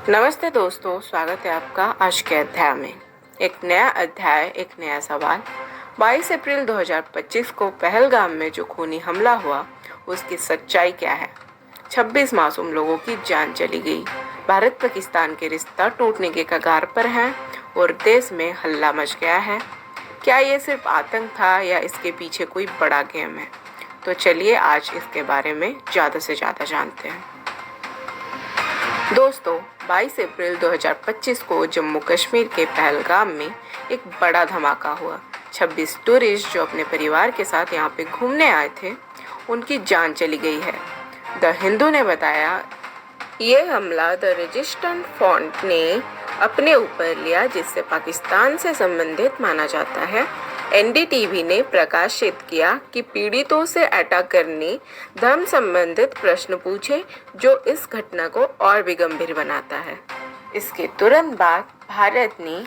नमस्ते दोस्तों, स्वागत है आपका आज के अध्याय में। एक नया अध्याय, एक नया सवाल। 22 अप्रैल 2025 को पहलगाम में जो खूनी हमला हुआ, उसकी सच्चाई क्या है? 26 मासूम लोगों की जान चली गई। भारत पाकिस्तान के रिश्ता टूटने के कगार पर हैं और देश में हल्ला मच गया है। क्या ये सिर्फ आतंक था या इसके पीछे कोई बड़ा गेम है? तो चलिए आज इसके बारे में ज़्यादा से ज़्यादा जानते हैं। दोस्तों, 22 अप्रैल 2025 को जम्मू कश्मीर के पहलगाम में एक बड़ा धमाका हुआ। 26 टूरिस्ट जो अपने परिवार के साथ यहाँ पे घूमने आए थे, उनकी जान चली गई है। द हिंदू ने बताया, ये हमला द रेजिस्टेंट फ्रंट ने अपने ऊपर लिया, जिससे पाकिस्तान से संबंधित माना जाता है। एनडीटीवी ने प्रकाशित किया कि पीड़ितों से अटैकर ने धर्म संबंधित प्रश्न पूछे, जो इस घटना को और भी गंभीर बनाता है। इसके तुरंत बाद भारत ने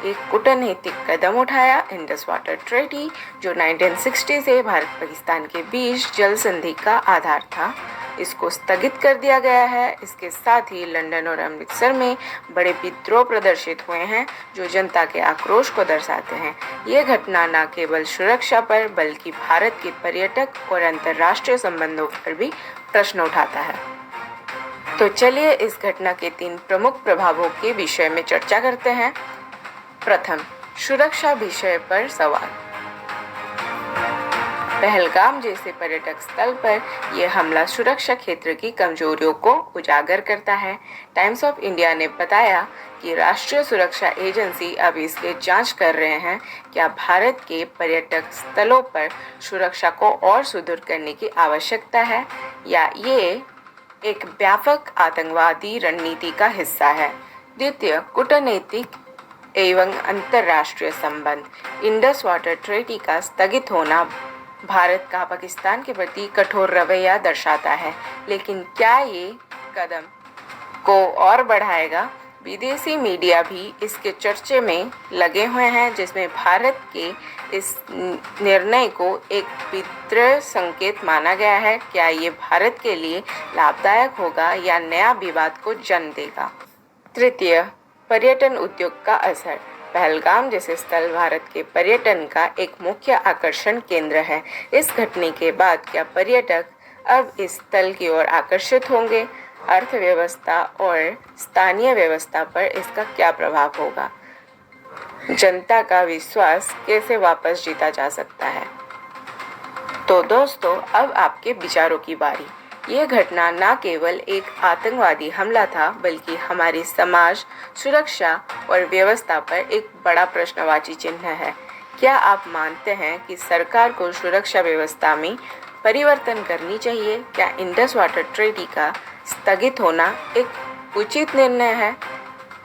एक कूटनीतिक कदम उठाया। इंडस वाटर ट्रीटी, जो 1960 से भारत पाकिस्तान के बीच जल संधि का आधार था, इसको स्थगित कर दिया गया है। इसके साथ ही लंदन और अमृतसर में बड़े विद्रोह प्रदर्शित हुए हैं, जो जनता के आक्रोश को दर्शाते हैं। ये घटना न केवल सुरक्षा पर बल्कि भारत के पर्यटक और अंतर्राष्ट्रीय संबंधों पर भी प्रश्न उठाता है। तो चलिए इस घटना के 3 प्रमुख प्रभावों के विषय में चर्चा करते हैं। प्रथम, सुरक्षा विषय पर सवाल। पहलगाम जैसे पर्यटक स्थल पर यह हमला सुरक्षा क्षेत्र की कमजोरियों को उजागर करता है। टाइम्स ऑफ इंडिया ने बताया कि राष्ट्रीय सुरक्षा एजेंसी अब इसकी जांच कर रहे हैं क्या भारत के पर्यटक स्थलों पर सुरक्षा को और सुदृढ़ करने की आवश्यकता है या ये एक व्यापक आतंकवादी रणनीति का हिस्सा है। द्वितीय, कूटनीतिक एवं अंतर्राष्ट्रीय संबंध। इंडस वाटर ट्रीटी का स्थगित होना भारत का पाकिस्तान के प्रति कठोर रवैया दर्शाता है, लेकिन क्या ये कदम को और बढ़ाएगा? विदेशी मीडिया भी इसके चर्चे में लगे हुए हैं, जिसमें भारत के इस निर्णय को एक विद्रोह संकेत माना गया है। क्या ये भारत के लिए लाभदायक होगा या नया विवाद को जन्म देगा? तृतीय, पर्यटन उद्योग का असर। पहलगाम जैसे स्थल भारत के पर्यटन का एक मुख्य आकर्षण केंद्र है। इस घटना के बाद क्या पर्यटक अब इस स्थल की ओर आकर्षित होंगे? अर्थव्यवस्था और स्थानीय व्यवस्था पर इसका क्या प्रभाव होगा? जनता का विश्वास कैसे वापस जीता जा सकता है? तो दोस्तों, अब आपके विचारों की बारी। यह घटना न केवल एक आतंकवादी हमला था, बल्कि हमारी समाज, सुरक्षा और व्यवस्था पर एक बड़ा प्रश्नवाची चिन्ह है। क्या आप मानते हैं कि सरकार को सुरक्षा व्यवस्था में परिवर्तन करनी चाहिए? क्या इंडस वाटर ट्रीटी का स्थगित होना एक उचित निर्णय है?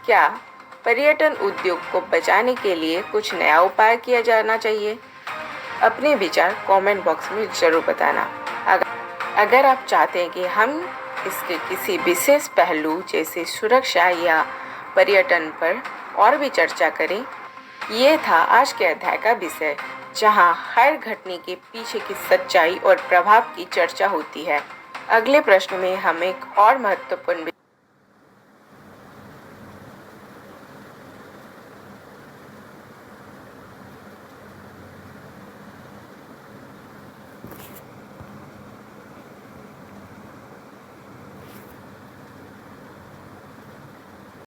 क्या पर्यटन उद्योग को बचाने के लिए कुछ नया उपाय किया जाना चाहिए? अपने विचार कमेंट बॉक्स में ज़रूर बताना। अगर आप चाहते हैं कि हम इसके किसी विशेष पहलू जैसे सुरक्षा या पर्यटन पर और भी चर्चा करें, ये था आज के अध्याय का विषय, जहां हर घटना के पीछे की सच्चाई और प्रभाव की चर्चा होती है। अगले प्रश्न में हम एक और महत्वपूर्ण